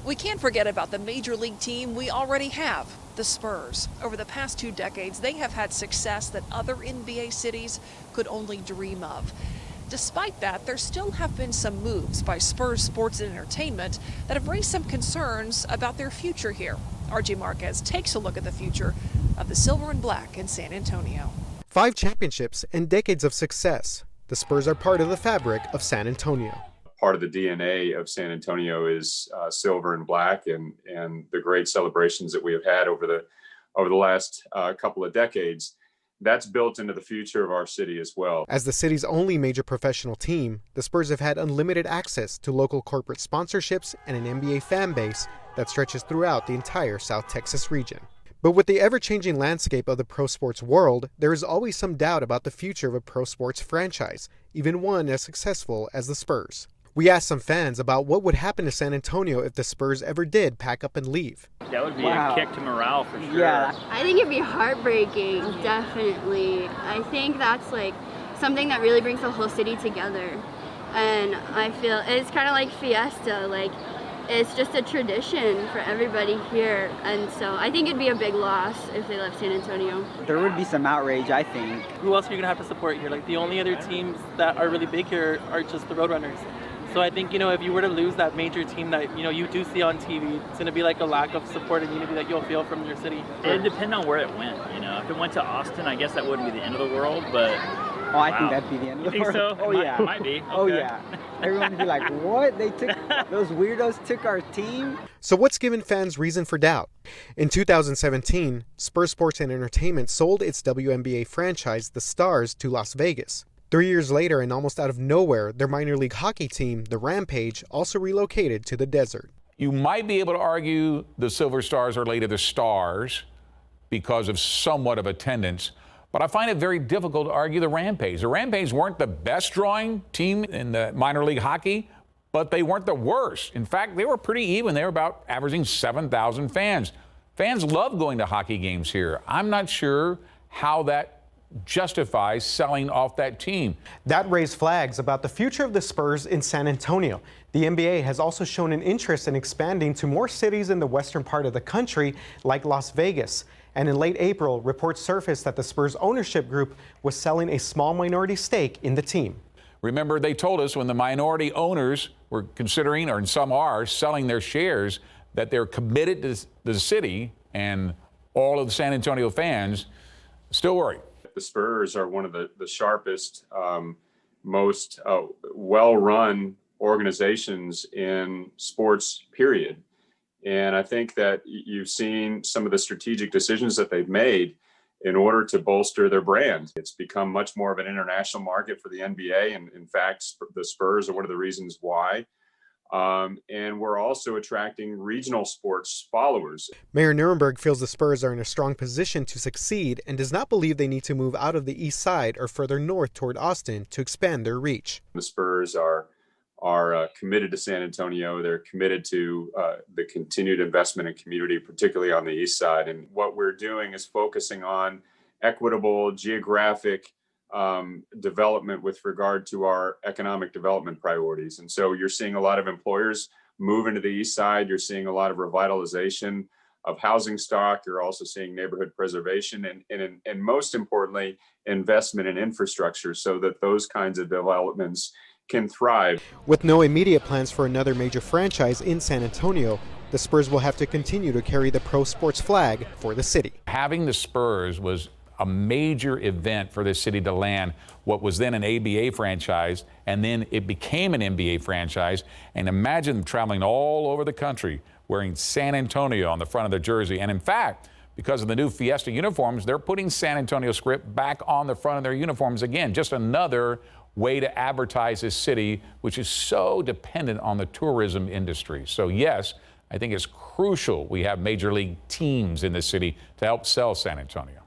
We can't forget about the major league team we already have, the Spurs. Over the past 2 decades, they have had success that other NBA cities could only dream of. Despite that, there still have been some moves by Spurs Sports and Entertainment that have raised some concerns about their future here. RJ Marquez takes a look at the future of the Silver and Black in San Antonio. 5 championships and decades of success. The Spurs are part of the fabric of San Antonio. Part of the DNA of San Antonio is silver and black, and the great celebrations that we have had over the last couple of decades. That's built into the future of our city as well. As the city's only major professional team, the Spurs have had unlimited access to local corporate sponsorships and an NBA fan base that stretches throughout the entire South Texas region. But with the ever-changing landscape of the pro sports world, there is always some doubt about the future of a pro sports franchise, even one as successful as the Spurs. We asked some fans about what would happen to San Antonio if the Spurs ever did pack up and leave. That would be a kick to morale for sure. Yeah. I think it'd be heartbreaking, definitely. I think that's like something that really brings the whole city together. And I feel it's kind of like Fiesta, like it's just a tradition for everybody here. And so I think it'd be a big loss if they left San Antonio. There would be some outrage, I think. Who else are you gonna have to support here? Like the only other teams that are really big here are just the Roadrunners. So I think, if you were to lose that major team that, you do see on TV, it's going to be like a lack of support and unity that you'll feel from your city. It'd depend on where it went, If it went to Austin, I guess that wouldn't be the end of the world, but... Oh, I think that'd be the end of the world. You think so? Oh, yeah. Might be. Okay. Oh, yeah. Everyone would be like, what? Those weirdos took our team? So what's given fans reason for doubt? In 2017, Spurs Sports and Entertainment sold its WNBA franchise, the Stars, to Las Vegas. 3 years later, and almost out of nowhere, their minor league hockey team, the Rampage, also relocated to the desert. You might be able to argue the Silver Stars are later the Stars because of somewhat of attendance, but I find it very difficult to argue the Rampage. The Rampage weren't the best drawing team in the minor league hockey, but they weren't the worst. In fact, they were pretty even. They were about averaging 7,000 fans. Fans love going to hockey games here. I'm not sure how that justifies selling off that team. That raised flags about the future of the Spurs in San Antonio. The NBA has also shown an interest in expanding to more cities in the western part of the country, like Las Vegas. And in late April, reports surfaced that the Spurs ownership group was selling a small minority stake in the team. Remember, they told us when the minority owners were considering, or some are, selling their shares, that they're committed to the city, and all of the San Antonio fans still worried. The Spurs are one of the sharpest, most well-run organizations in sports, period. And I think that you've seen some of the strategic decisions that they've made in order to bolster their brand. It's become much more of an international market for the NBA. And in fact, the Spurs are one of the reasons why. And we're also attracting regional sports followers. Mayor Nirenberg feels the Spurs are in a strong position to succeed and does not believe they need to move out of the east side or further north toward Austin to expand their reach. The Spurs are committed to San Antonio. They're committed to the continued investment in community, particularly on the east side. And what we're doing is focusing on equitable geographic development with regard to our economic development priorities. And so you're seeing a lot of employers move into the east side. You're seeing a lot of revitalization of housing stock. You're also seeing neighborhood preservation and most importantly, investment in infrastructure so that those kinds of developments can thrive. With no immediate plans for another major franchise in San Antonio, the Spurs will have to continue to carry the pro sports flag for the city. Having the Spurs was a major event for this city to land what was then an ABA franchise, and then it became an NBA franchise. And imagine them traveling all over the country wearing San Antonio on the front of their jersey. And in fact, because of the new Fiesta uniforms, they're putting San Antonio script back on the front of their uniforms again. Just another way to advertise this city, which is so dependent on the tourism industry. So yes, I think it's crucial we have major league teams in this city to help sell San Antonio.